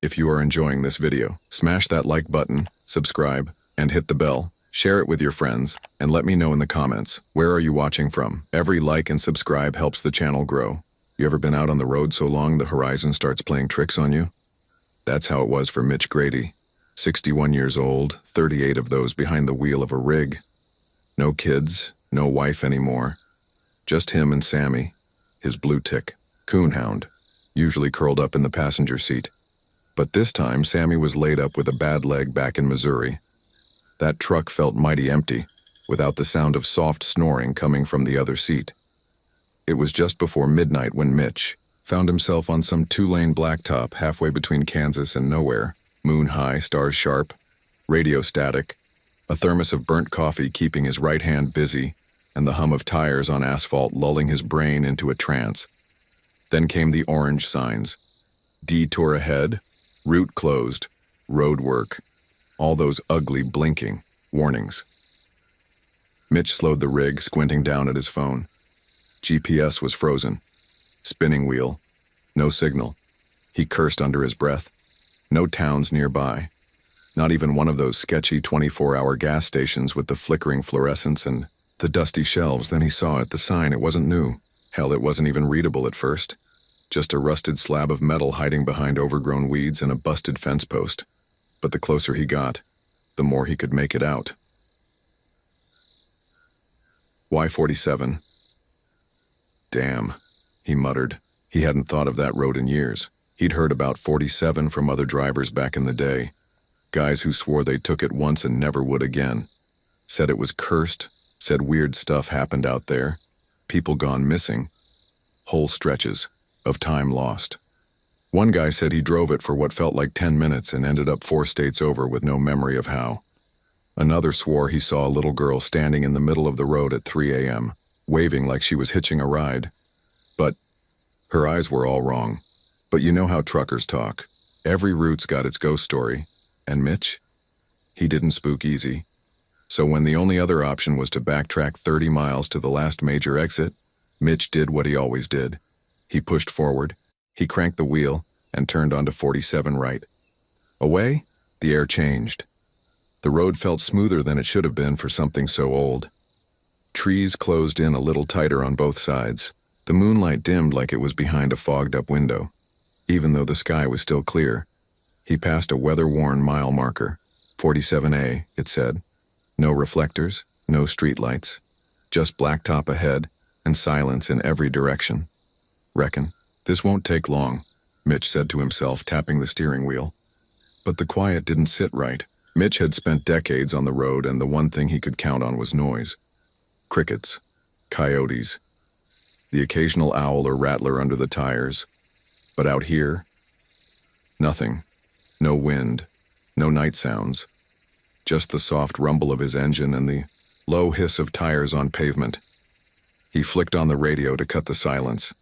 If you are enjoying this video, smash that like button, subscribe, and hit the bell. Share it with your friends, and let me know in the comments, where are you watching from? Every like and subscribe helps the channel grow. You ever been out on the road so long the horizon starts playing tricks on you? That's how it was for Mitch Grady. 61 years old, 38 of those behind the wheel of a rig. No kids, no wife anymore. Just him and Sammy, his blue tick, coonhound, usually curled up in the passenger seat. But this time, Sammy was laid up with a bad leg back in Missouri. That truck felt mighty empty, without the sound of soft snoring coming from the other seat. It was just before midnight when Mitch found himself on some two-lane blacktop halfway between Kansas and nowhere. Moon high, stars sharp, radio static, a thermos of burnt coffee keeping his right hand busy, and the hum of tires on asphalt lulling his brain into a trance. Then came the orange signs. Detour ahead, route closed, road work. All those ugly blinking warnings. Mitch slowed the rig, squinting down at his phone. GPS was frozen. Spinning wheel. No signal. He cursed under his breath. No towns nearby. Not even one of those sketchy 24-hour gas stations with the flickering fluorescents and the dusty shelves. Then he saw it, the sign. It wasn't new. Hell, it wasn't even readable at first. Just a rusted slab of metal hiding behind overgrown weeds and a busted fence post. But the closer he got, the more he could make it out. Y-47. Damn, he muttered. He hadn't thought of that road in years. He'd heard about 47 from other drivers back in the day. Guys who swore they took it once and never would again. Said it was cursed, said weird stuff happened out there. People gone missing. Whole stretches of time lost. One guy said he drove it for what felt like 10 minutes and ended up 4 states over with no memory of how. Another swore he saw a little girl standing in the middle of the road at 3 a.m., waving like she was hitching a ride. But her eyes were all wrong. But you know how truckers talk. Every route's got its ghost story. And Mitch? He didn't spook easy. So when the only other option was to backtrack 30 miles to the last major exit, Mitch did what he always did. He pushed forward. He cranked the wheel and turned onto 47 right. Away, the air changed. The road felt smoother than it should have been for something so old. Trees closed in a little tighter on both sides. The moonlight dimmed like it was behind a fogged-up window, even though the sky was still clear. He passed a weather-worn mile marker. 47A, it said. No reflectors, no streetlights. Just blacktop ahead and silence in every direction. Reckon this won't take long, Mitch said to himself, tapping the steering wheel. But the quiet didn't sit right. Mitch had spent decades on the road, and the one thing he could count on was noise. Crickets, coyotes, the occasional owl or rattler under the tires. But out here, nothing. No wind, no night sounds. Just the soft rumble of his engine and the low hiss of tires on pavement. He flicked on the radio to cut the silence.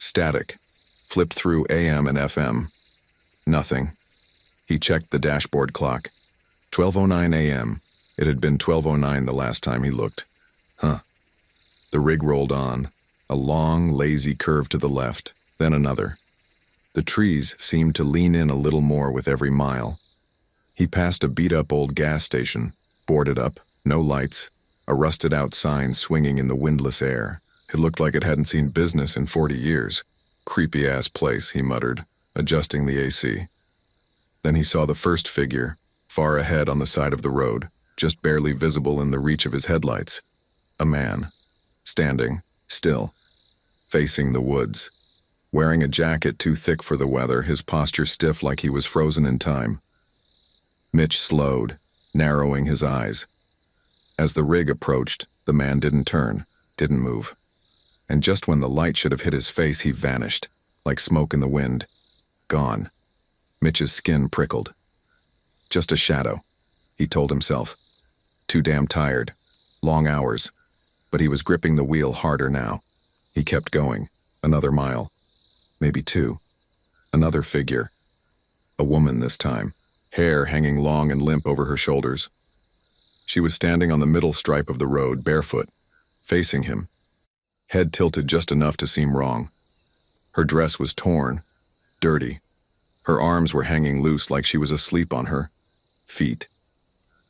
Static. Flipped through AM and FM. Nothing. He checked the dashboard clock. 12:09 a.m. It had been 12:09 the last time he looked. Huh. The rig rolled on. A long, lazy curve to the left, then another. The trees seemed to lean in a little more with every mile. He passed a beat-up old gas station, boarded up, no lights, a rusted-out sign swinging in the windless air. It looked like it hadn't seen business in 40 years. Creepy-ass place, he muttered, adjusting the AC. Then he saw the first figure, far ahead on the side of the road, just barely visible in the reach of his headlights. A man, standing, still, facing the woods. Wearing a jacket too thick for the weather, his posture stiff like he was frozen in time. Mitch slowed, narrowing his eyes. As the rig approached, the man didn't turn, didn't move. And just when the light should have hit his face, he vanished, like smoke in the wind. Gone. Mitch's skin prickled. Just a shadow, he told himself. Too damn tired. Long hours. But he was gripping the wheel harder now. He kept going. Another mile. Maybe 2. Another figure. A woman this time, hair hanging long and limp over her shoulders. She was standing on the middle stripe of the road, barefoot, facing him, head tilted just enough to seem wrong. Her dress was torn, dirty. Her arms were hanging loose like she was asleep on her feet.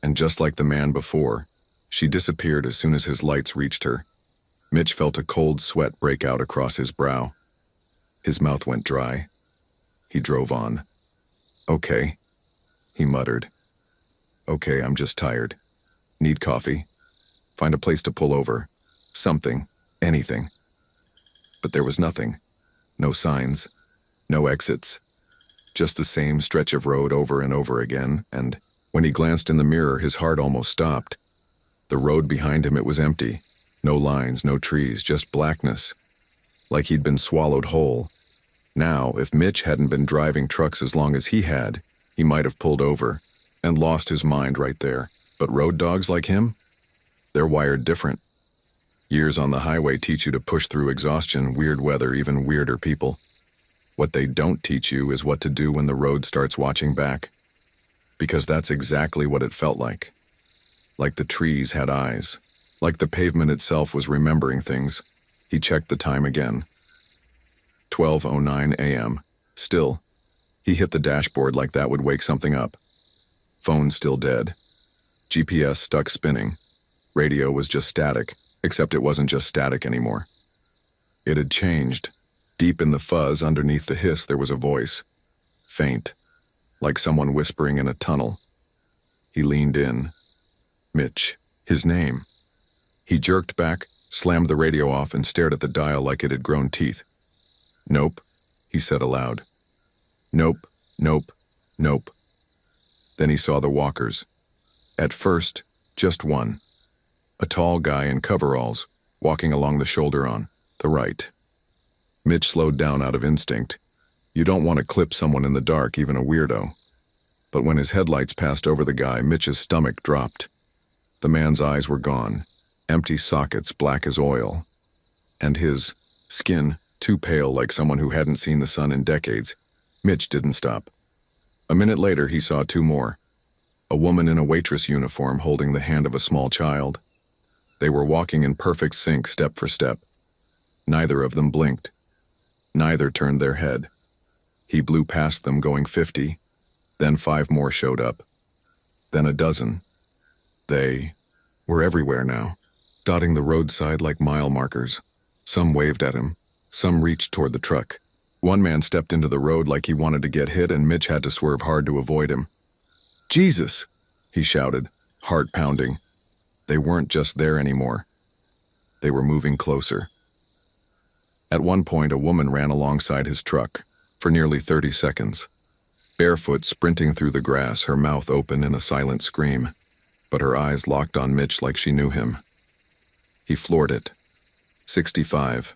And just like the man before, she disappeared as soon as his lights reached her. Mitch felt a cold sweat break out across his brow. His mouth went dry. He drove on. "Okay," he muttered. "Okay, I'm just tired. Need coffee? Find a place to pull over. Something. Anything." But there was nothing. No signs. No exits. Just the same stretch of road over and over again, and when he glanced in the mirror, his heart almost stopped. The road behind him, it was empty. No lines, no trees, just blackness. Like he'd been swallowed whole. Now, if Mitch hadn't been driving trucks as long as he had, he might have pulled over and lost his mind right there. But road dogs like him? They're wired different. Years on the highway teach you to push through exhaustion, weird weather, even weirder people. What they don't teach you is what to do when the road starts watching back. Because that's exactly what it felt like. Like the trees had eyes. Like the pavement itself was remembering things. He checked the time again. 12:09 a.m. Still, he hit the dashboard like that would wake something up. Phone still dead. GPS stuck spinning. Radio was just static, except it wasn't just static anymore. It had changed. Deep in the fuzz, underneath the hiss, there was a voice. Faint, like someone whispering in a tunnel. He leaned in. Mitch. His name. He jerked back, slammed the radio off, and stared at the dial like it had grown teeth. "Nope," he said aloud. "Nope, nope, nope." Then he saw the walkers. At first, just one. A tall guy in coveralls, walking along the shoulder on the right. Mitch slowed down out of instinct. You don't want to clip someone in the dark, even a weirdo. But when his headlights passed over the guy, Mitch's stomach dropped. The man's eyes were gone, empty sockets black as oil. And his skin, too pale like someone who hadn't seen the sun in decades. Mitch didn't stop. A minute later, he saw two more. A woman in a waitress uniform holding the hand of a small child. They were walking in perfect sync, step for step. Neither of them blinked. Neither turned their head. He blew past them going 50. Then 5 more showed up. Then a dozen. They were everywhere now, dotting the roadside like mile markers. Some waved at him. Some reached toward the truck. One man stepped into the road like he wanted to get hit, and Mitch had to swerve hard to avoid him. "Jesus!" he shouted, heart pounding. They weren't just there anymore. They were moving closer. At one point, a woman ran alongside his truck for nearly 30 seconds. Barefoot, sprinting through the grass, her mouth open in a silent scream. But her eyes locked on Mitch like she knew him. He floored it. 65.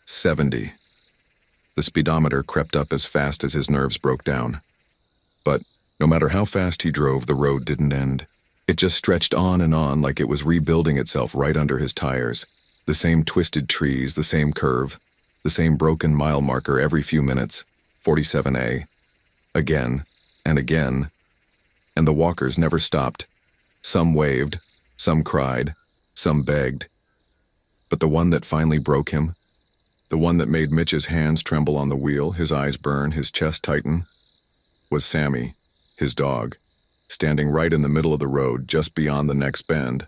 70. The speedometer crept up as fast as his nerves broke down. But no matter how fast he drove, the road didn't end. It just stretched on and on like it was rebuilding itself right under his tires. The same twisted trees, the same curve, the same broken mile marker every few minutes. 47A. Again and again. And the walkers never stopped. Some waved, some cried, some begged. But the one that finally broke him, the one that made Mitch's hands tremble on the wheel, his eyes burn, his chest tighten, was Sammy, his dog, standing right in the middle of the road, just beyond the next bend.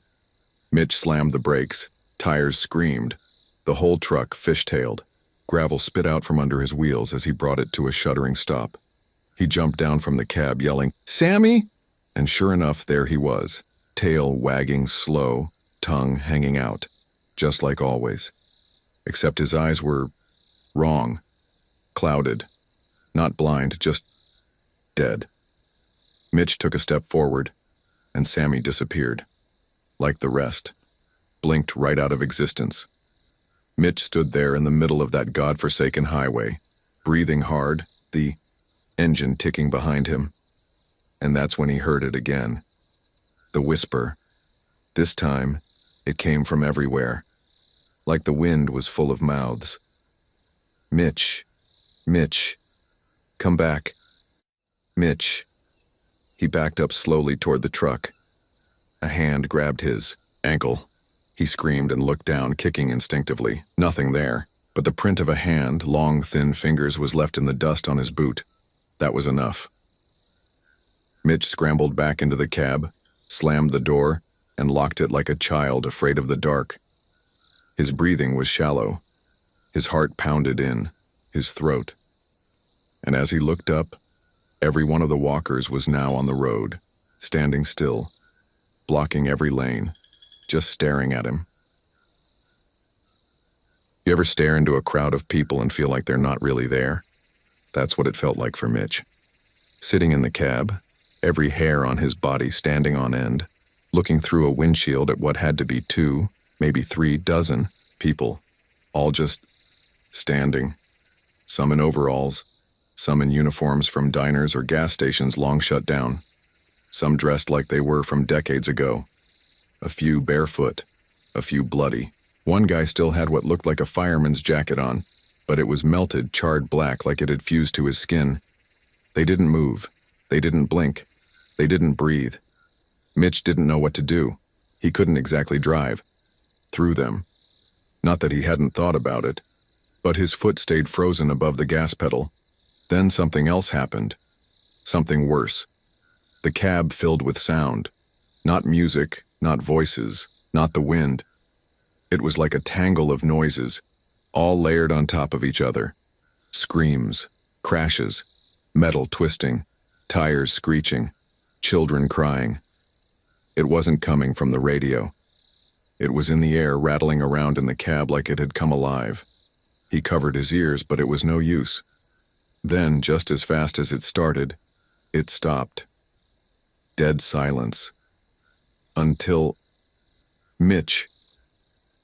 Mitch slammed the brakes, tires screamed, the whole truck fishtailed. Gravel spit out from under his wheels as he brought it to a shuddering stop. He jumped down from the cab, yelling, "Sammy!" And sure enough, there he was, tail wagging slow, tongue hanging out, just like always. Except his eyes were wrong, clouded, not blind, just dead. Mitch took a step forward, and Sammy disappeared, like the rest, blinked right out of existence. Mitch stood there in the middle of that godforsaken highway, breathing hard, the engine ticking behind him. And that's when he heard it again. The whisper. This time, it came from everywhere, like the wind was full of mouths. "Mitch, Mitch, come back. Mitch." He backed up slowly toward the truck. A hand grabbed his ankle. He screamed and looked down, kicking instinctively. Nothing there, but the print of a hand, long, thin fingers, was left in the dust on his boot. That was enough. Mitch scrambled back into the cab, slammed the door, and locked it like a child afraid of the dark. His breathing was shallow. His heart pounded in his throat. And as he looked up, every one of the walkers was now on the road, standing still, blocking every lane, just staring at him. You ever stare into a crowd of people and feel like they're not really there? That's what it felt like for Mitch. Sitting in the cab, every hair on his body standing on end, looking through a windshield at what had to be 2, maybe 3 dozen people, all just standing, some in overalls, some in uniforms from diners or gas stations long shut down, some dressed like they were from decades ago, a few barefoot, a few bloody. One guy still had what looked like a fireman's jacket on, but it was melted, charred black like it had fused to his skin. They didn't move. They didn't blink. They didn't breathe. Mitch didn't know what to do. He couldn't exactly drive through them. Not that he hadn't thought about it, but his foot stayed frozen above the gas pedal. Then something else happened. Something worse. The cab filled with sound. Not music, not voices, not the wind. It was like a tangle of noises, all layered on top of each other. Screams, crashes, metal twisting, tires screeching, children crying. It wasn't coming from the radio. It was in the air, rattling around in the cab like it had come alive. He covered his ears, but it was no use. Then, just as fast as it started, it stopped. Dead silence. Until... Mitch.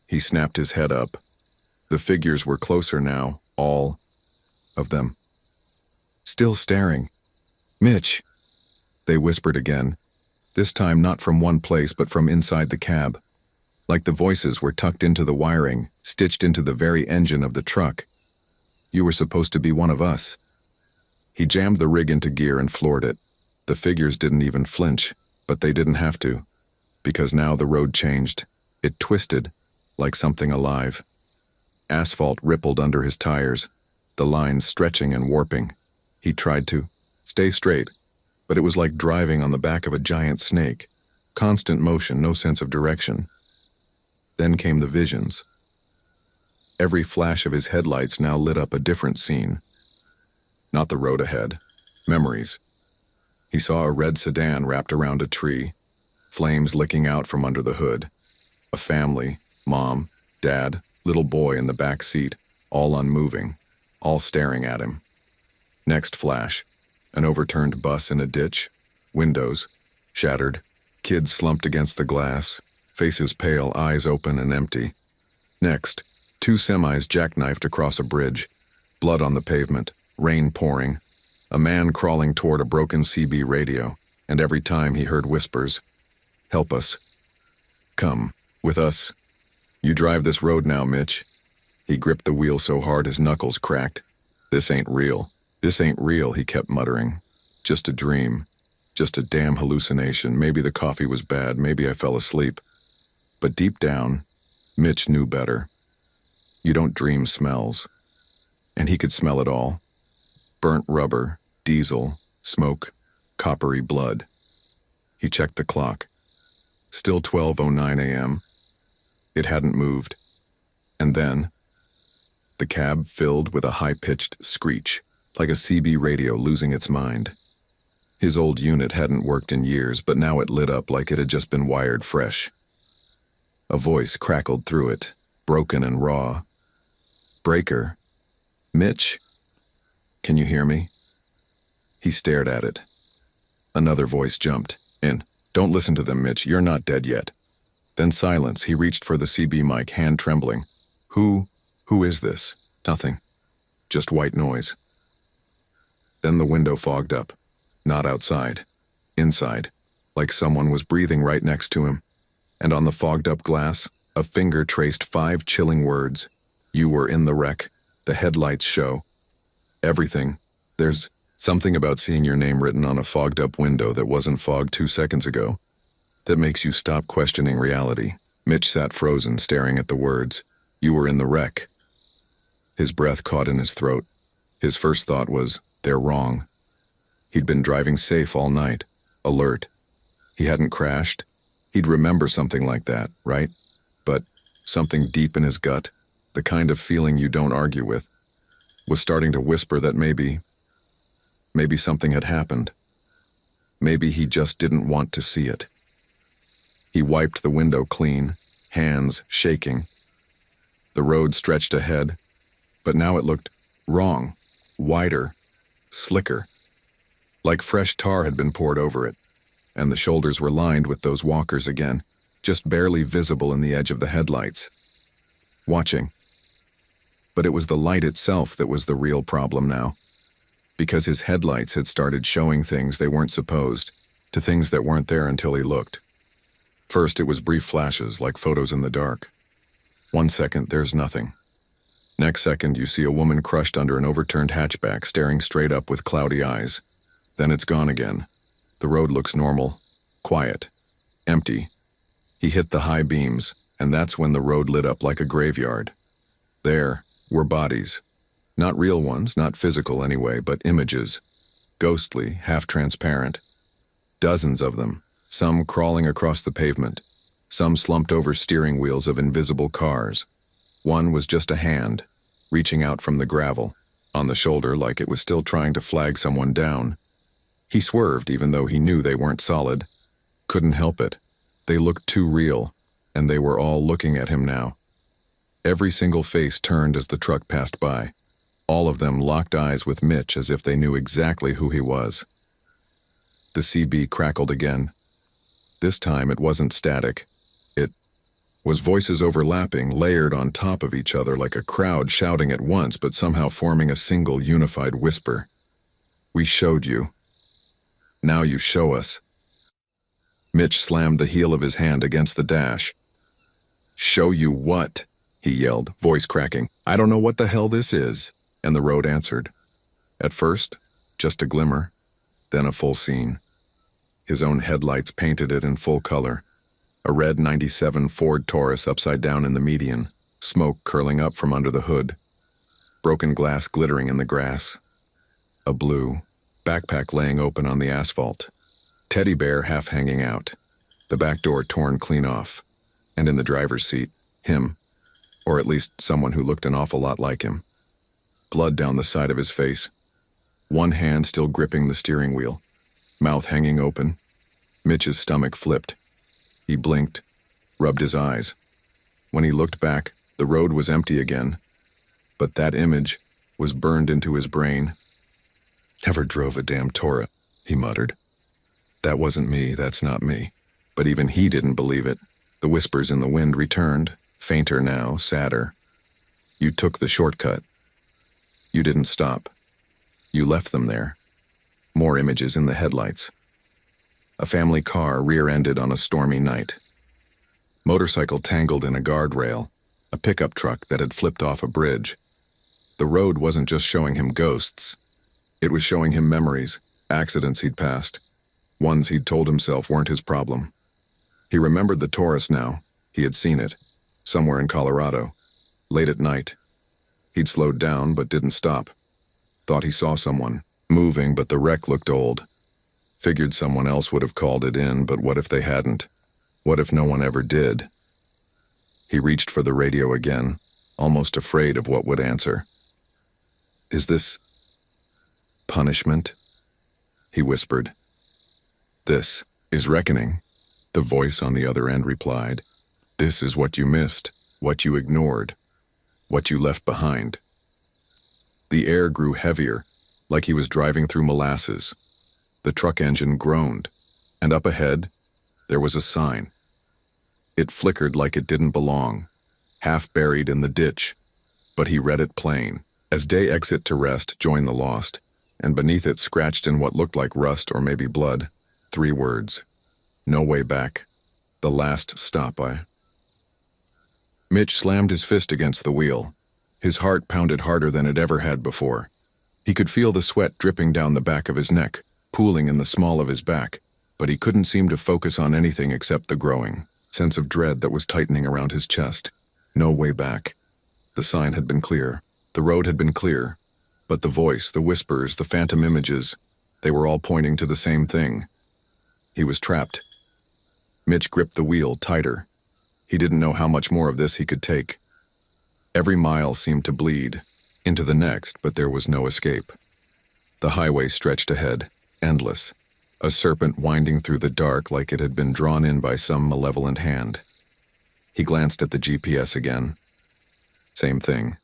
He snapped his head up. The figures were closer now, all of them. Still staring. Mitch! They whispered again, this time not from one place but from inside the cab. Like the voices were tucked into the wiring, stitched into the very engine of the truck. You were supposed to be one of us. He jammed the rig into gear and floored it. The figures didn't even flinch, but they didn't have to, because now the road changed. It twisted, like something alive. Asphalt rippled under his tires, the lines stretching and warping. He tried to stay straight, but it was like driving on the back of a giant snake. Constant motion, no sense of direction. Then came the visions. Every flash of his headlights now lit up a different scene. Not the road ahead. Memories. He saw a red sedan wrapped around a tree, flames licking out from under the hood. A family, mom, dad, little boy in the back seat, all unmoving, all staring at him. Next flash, an overturned bus in a ditch, windows, shattered, kids slumped against the glass, faces pale, eyes open and empty. Next, 2 semis jackknifed across a bridge, blood on the pavement, rain pouring, a man crawling toward a broken CB radio, and every time he heard whispers, "Help us. Come, with us. You drive this road now, Mitch." He gripped the wheel so hard his knuckles cracked. "This ain't real. This ain't real," he kept muttering. "Just a dream. Just a damn hallucination. Maybe the coffee was bad. Maybe I fell asleep." But deep down, Mitch knew better. You don't dream smells. And he could smell it all. Burnt rubber, diesel, smoke, coppery blood. He checked the clock. Still 12:09 a.m. It hadn't moved. And then, the cab filled with a high-pitched screech, like a CB radio losing its mind. His old unit hadn't worked in years, but now it lit up like it had just been wired fresh. A voice crackled through it, broken and raw. "Breaker? Mitch? Can you hear me?" He stared at it. Another voice jumped in. "Don't listen to them, Mitch. You're not dead yet." Then silence. He reached for the CB mic, hand trembling. Who is this?" "Nothing. Just white noise." Then the window fogged up. Not outside. Inside. Like someone was breathing right next to him. And on the fogged-up glass, a finger traced 5 chilling words. "You were in the wreck. The headlights show. Everything. There's something about seeing your name written on a fogged-up window that wasn't fogged 2 seconds ago that makes you stop questioning reality." Mitch sat frozen, staring at the words. "You were in the wreck." His breath caught in his throat. His first thought was, "They're wrong." He'd been driving safe all night, alert. He hadn't crashed. He'd remember something like that, right? But something deep in his gut, the kind of feeling you don't argue with, was starting to whisper that maybe something had happened. Maybe he just didn't want to see it. He wiped the window clean, hands shaking. The road stretched ahead, but now it looked wrong, wider, slicker. Like fresh tar had been poured over it, and the shoulders were lined with those walkers again, just barely visible in the edge of the headlights. Watching. But it was the light itself that was the real problem now, because his headlights had started showing things they weren't supposed, to things that weren't there until he looked. First, it was brief flashes, like photos in the dark. 1 second, there's nothing. Next second, you see a woman crushed under an overturned hatchback, staring straight up with cloudy eyes. Then it's gone again. The road looks normal, quiet, empty. He hit the high beams, and that's when the road lit up like a graveyard. There were bodies. Not real ones, not physical anyway, but images. Ghostly, half-transparent. Dozens of them, some crawling across the pavement, some slumped over steering wheels of invisible cars. One was just a hand, reaching out from the gravel, on the shoulder like it was still trying to flag someone down. He swerved even though he knew they weren't solid. Couldn't help it. They looked too real, and they were all looking at him now. Every single face turned as the truck passed by. All of them locked eyes with Mitch as if they knew exactly who he was. The CB crackled again. This time it wasn't static. It was voices overlapping, layered on top of each other like a crowd shouting at once but somehow forming a single unified whisper. "We showed you. Now you show us." Mitch slammed the heel of his hand against the dash. "Show you what?" he yelled, voice cracking. "I don't know what the hell this is." And the road answered. At first, just a glimmer, then a full scene. His own headlights painted it in full color. A red '97 Ford Taurus upside down in the median, smoke curling up from under the hood. Broken glass glittering in the grass. A blue backpack laying open on the asphalt. Teddy bear half hanging out. The back door torn clean off. And in the driver's seat, him. Or at least someone who looked an awful lot like him. Blood down the side of his face. One hand still gripping the steering wheel. Mouth hanging open. Mitch's stomach flipped. He blinked, rubbed his eyes. When he looked back, the road was empty again. But that image was burned into his brain. "Never drove a damn Taurus," he muttered. "That wasn't me, that's not me." But even he didn't believe it. The whispers in the wind returned, fainter now, sadder. "You took the shortcut. You didn't stop. You left them there." More images in the headlights. A family car rear-ended on a stormy night. Motorcycle tangled in a guardrail. A pickup truck that had flipped off a bridge. The road wasn't just showing him ghosts. It was showing him memories, accidents he'd passed. Ones he'd told himself weren't his problem. He remembered the Taurus now. He had seen it. Somewhere in Colorado. Late at night. He'd slowed down but didn't stop. Thought he saw someone. Moving, but the wreck looked old. Figured someone else would have called it in, but what if they hadn't? What if no one ever did? He reached for the radio again, almost afraid of what would answer. "Is this punishment?" he whispered. "This is reckoning," the voice on the other end replied. "This is what you missed, what you ignored, what you left behind." The air grew heavier, like he was driving through molasses. The truck engine groaned, and up ahead, there was a sign. It flickered like it didn't belong, half buried in the ditch, but he read it plain. As day exit to rest, join the lost, and beneath it, scratched in what looked like rust or maybe blood, 3 words. No way back. The last stop. Mitch slammed his fist against the wheel. His heart pounded harder than it ever had before. He could feel the sweat dripping down the back of his neck, pooling in the small of his back, but he couldn't seem to focus on anything except the growing sense of dread that was tightening around his chest. No way back. The sign had been clear. The road had been clear. But the voice, the whispers, the phantom images, They were all pointing to the same thing. He was trapped. Mitch gripped the wheel tighter. He didn't know how much more of this he could take. Every mile seemed to bleed into the next, but there was no escape. The highway stretched ahead, endless, a serpent winding through the dark like it had been drawn in by some malevolent hand. He glanced at the GPS again. Same thing.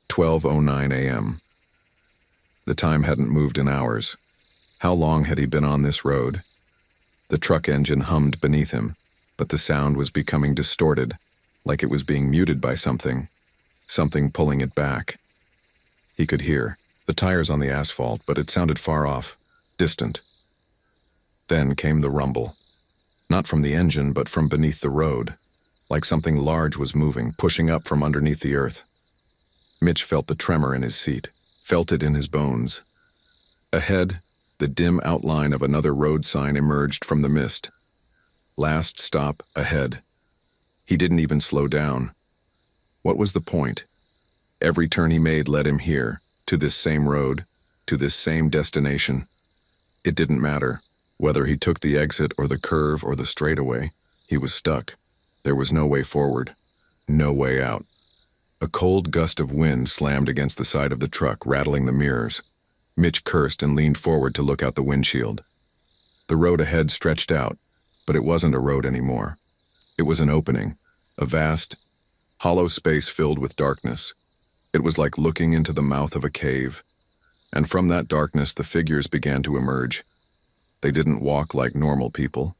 12:09 a.m. The time hadn't moved in hours. How long had he been on this road? The truck engine hummed beneath him, but the sound was becoming distorted, like it was being muted by something pulling it back. He could hear the tires on the asphalt, but it sounded far off, distant. Then came the rumble. Not from the engine, but from beneath the road, like something large was moving, pushing up from underneath the earth. Mitch felt the tremor in his seat, felt it in his bones. Ahead, the dim outline of another road sign emerged from the mist. Last stop ahead. He didn't even slow down. What was the point? Every turn he made led him here, to this same road, to this same destination. It didn't matter. Whether he took the exit or the curve or the straightaway, he was stuck. There was no way forward, no way out. A cold gust of wind slammed against the side of the truck, rattling the mirrors. Mitch cursed and leaned forward to look out the windshield. The road ahead stretched out, but it wasn't a road anymore. It was an opening, a vast, hollow space filled with darkness. It was like looking into the mouth of a cave, and from that darkness the figures began to emerge. They didn't walk like normal people.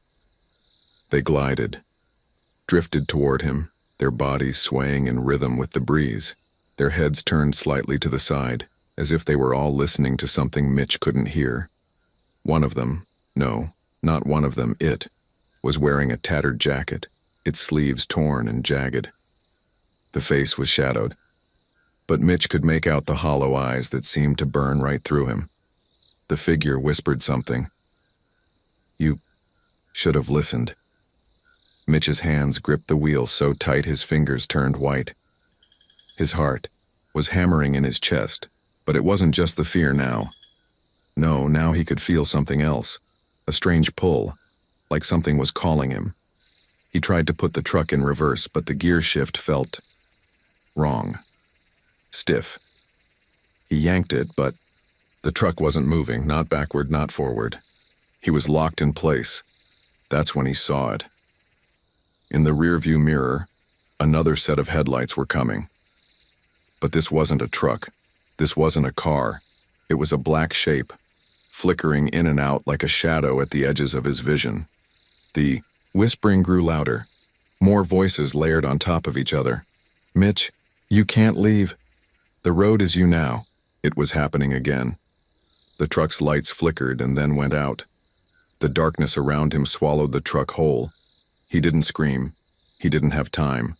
They glided, drifted toward him, their bodies swaying in rhythm with the breeze, their heads turned slightly to the side, as if they were all listening to something Mitch couldn't hear. One of them, no, not one of them, it, was wearing a tattered jacket, its sleeves torn and jagged. The face was shadowed, but Mitch could make out the hollow eyes that seemed to burn right through him. The figure whispered something. "You should have listened." Mitch's hands gripped the wheel so tight his fingers turned white. His heart was hammering in his chest, but it wasn't just the fear now. No, now he could feel something else, a strange pull, like something was calling him. He tried to put the truck in reverse, but the gear shift felt wrong, stiff. He yanked it, but the truck wasn't moving, not backward, not forward. He was locked in place. That's when he saw it. In the rearview mirror, another set of headlights were coming. But this wasn't a truck. This wasn't a car. It was a black shape, flickering in and out like a shadow at the edges of his vision. The whispering grew louder. More voices layered on top of each other. "Mitch, you can't leave. The road is you now." It was happening again. The truck's lights flickered and then went out. The darkness around him swallowed the truck whole. He didn't scream. He didn't have time.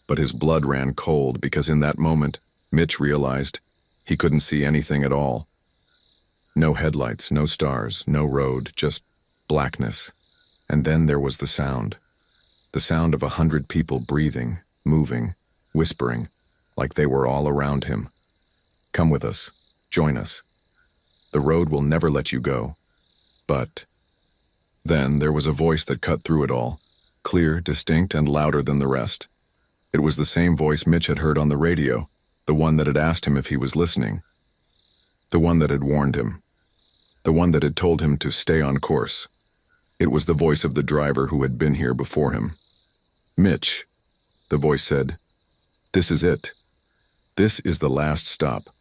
But his blood ran cold because in that moment, Mitch realized he couldn't see anything at all. No headlights, no stars, no road, just blackness. And then there was the sound. The sound of 100 people breathing, moving, whispering, like they were all around him. "Come with us. Join us. The road will never let you go." But then there was a voice that cut through it all, clear, distinct, and louder than the rest. It was the same voice Mitch had heard on the radio, the one that had asked him if he was listening. The one that had warned him. The one that had told him to stay on course. It was the voice of the driver who had been here before him. "Mitch," the voice said, "this is it. This is the last stop.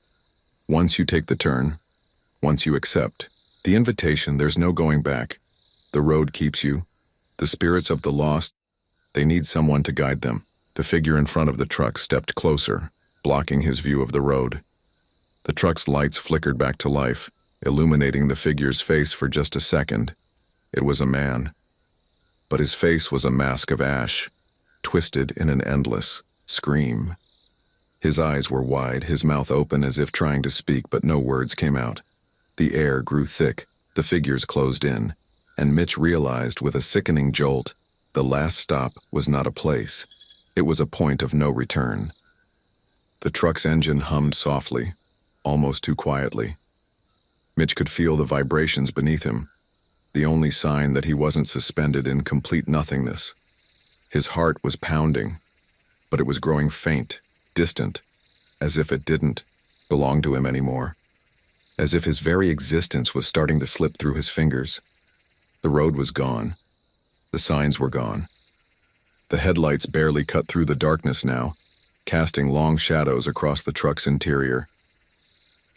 Once you take the turn, once you accept the invitation, there's no going back. The road keeps you. The spirits of the lost, they need someone to guide them." The figure in front of the truck stepped closer, blocking his view of the road. The truck's lights flickered back to life, illuminating the figure's face for just a second. It was a man. But his face was a mask of ash, twisted in an endless scream. His eyes were wide, his mouth open as if trying to speak, but no words came out. The air grew thick, the figures closed in, and Mitch realized with a sickening jolt, the last stop was not a place. It was a point of no return. The truck's engine hummed softly, almost too quietly. Mitch could feel the vibrations beneath him, the only sign that he wasn't suspended in complete nothingness. His heart was pounding, but it was growing faint, distant, as if it didn't belong to him anymore, as if his very existence was starting to slip through his fingers. The road was gone. The signs were gone. The headlights barely cut through the darkness now, casting long shadows across the truck's interior.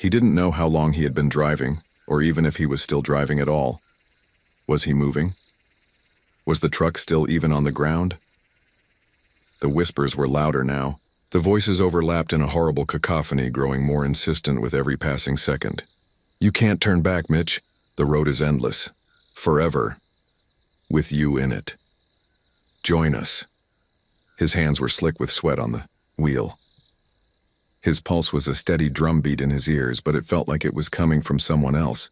He didn't know how long he had been driving, or even if he was still driving at all. Was he moving? Was the truck still even on the ground? The whispers were louder now. The voices overlapped in a horrible cacophony, growing more insistent with every passing second. You can't turn back, Mitch. The road is endless. Forever. With you in it. Join us. His hands were slick with sweat on the wheel. His pulse was a steady drumbeat in his ears, but it felt like it was coming from someone else.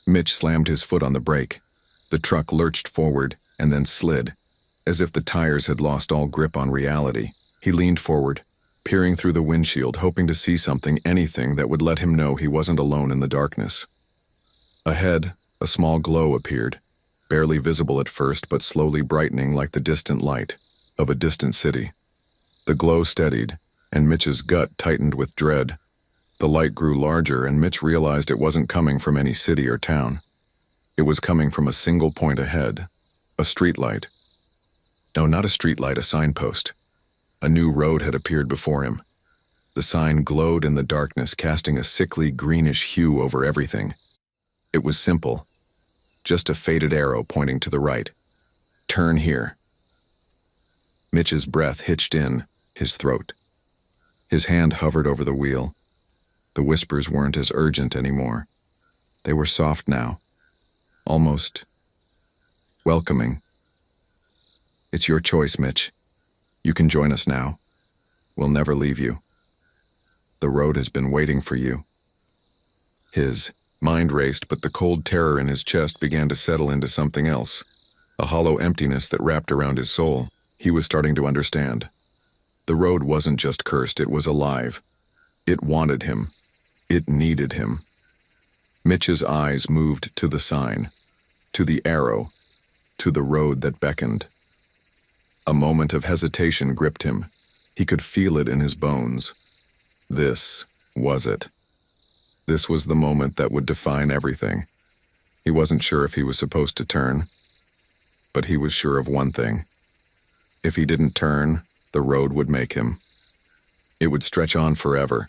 Mitch slammed his foot on the brake. The truck lurched forward and then slid, as if the tires had lost all grip on reality. He leaned forward, peering through the windshield, hoping to see something, anything that would let him know he wasn't alone in the darkness. Ahead, a small glow appeared, barely visible at first but slowly brightening like the distant light of a distant city. The glow steadied, and Mitch's gut tightened with dread. The light grew larger, and Mitch realized it wasn't coming from any city or town. It was coming from a single point ahead, a streetlight. No, not a streetlight, a signpost. A new road had appeared before him. The sign glowed in the darkness, casting a sickly greenish hue over everything. It was simple, just a faded arrow pointing to the right. Turn here. Mitch's breath hitched in his throat. His hand hovered over the wheel. The whispers weren't as urgent anymore. They were soft now, almost welcoming. It's your choice, Mitch. You can join us now. We'll never leave you. The road has been waiting for you. His mind raced, but the cold terror in his chest began to settle into something else, a hollow emptiness that wrapped around his soul. He was starting to understand. The road wasn't just cursed, it was alive. It wanted him. It needed him. Mitch's eyes moved to the sign, to the arrow, to the road that beckoned. A moment of hesitation gripped him. He could feel it in his bones. This was it. This was the moment that would define everything. He wasn't sure if he was supposed to turn, but he was sure of one thing. If he didn't turn, the road would make him. It would stretch on forever,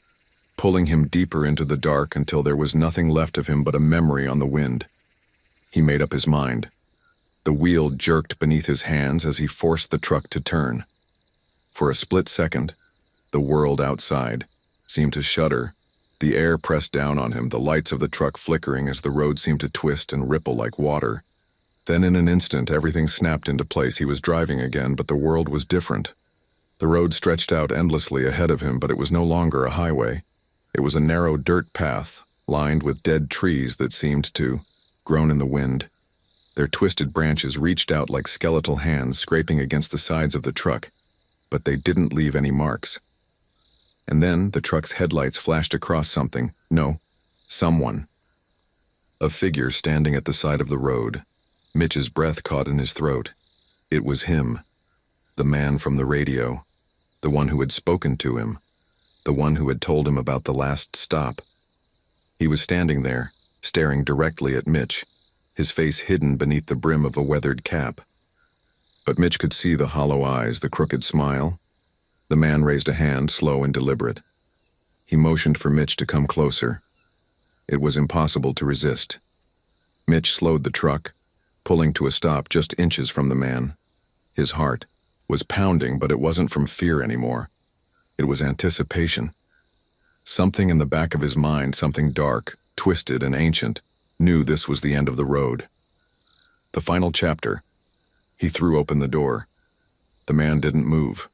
pulling him deeper into the dark until there was nothing left of him but a memory on the wind. He made up his mind. The wheel jerked beneath his hands as he forced the truck to turn. For a split second, the world outside seemed to shudder. The air pressed down on him, the lights of the truck flickering as the road seemed to twist and ripple like water. Then in an instant, everything snapped into place. He was driving again, but the world was different. The road stretched out endlessly ahead of him, but it was no longer a highway. It was a narrow dirt path, lined with dead trees that seemed to groan in the wind. Their twisted branches reached out like skeletal hands scraping against the sides of the truck, but they didn't leave any marks. And then the truck's headlights flashed across something. No, someone. A figure standing at the side of the road. Mitch's breath caught in his throat. It was him, the man from the radio, the one who had spoken to him, the one who had told him about the last stop. He was standing there, staring directly at Mitch, his face hidden beneath the brim of a weathered cap. But Mitch could see the hollow eyes, the crooked smile. The man raised a hand, slow and deliberate. He motioned for Mitch to come closer. It was impossible to resist. Mitch slowed the truck, pulling to a stop just inches from the man. His heart was pounding, but it wasn't from fear anymore. It was anticipation. Something in the back of his mind, something dark, twisted, and ancient, knew this was the end of the road. The final chapter. He threw open the door. The man didn't move.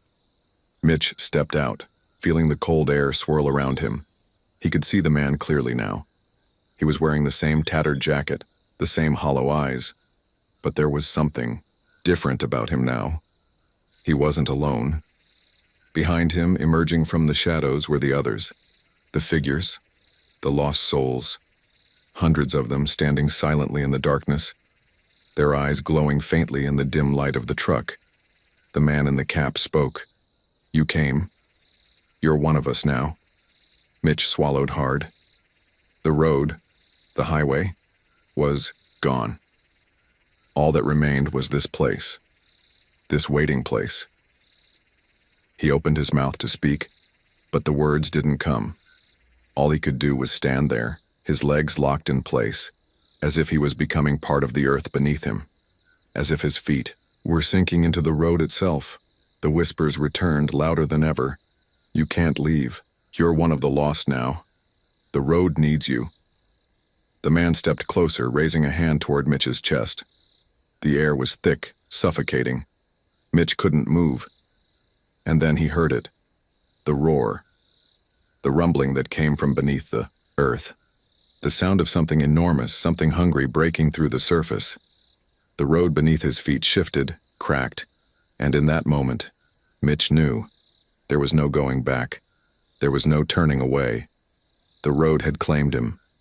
Mitch stepped out, feeling the cold air swirl around him. He could see the man clearly now. He was wearing the same tattered jacket, the same hollow eyes, but there was something different about him now. He wasn't alone. Behind him, emerging from the shadows, were the others, the figures, the lost souls, hundreds of them standing silently in the darkness, their eyes glowing faintly in the dim light of the truck. The man in the cap spoke. "You came. You're one of us now." Mitch swallowed hard. The road, the highway, was gone. All that remained was this place, this waiting place. He opened his mouth to speak, but the words didn't come. All he could do was stand there, his legs locked in place, as if he was becoming part of the earth beneath him, as if his feet were sinking into the road itself. The whispers returned louder than ever. "You can't leave. You're one of the lost now. The road needs you." The man stepped closer, raising a hand toward Mitch's chest. The air was thick, suffocating. Mitch couldn't move. And then he heard it. The roar. The rumbling that came from beneath the earth. The sound of something enormous, something hungry breaking through the surface. The road beneath his feet shifted, cracked, and in that moment, Mitch knew. There was no going back. There was no turning away. The road had claimed him.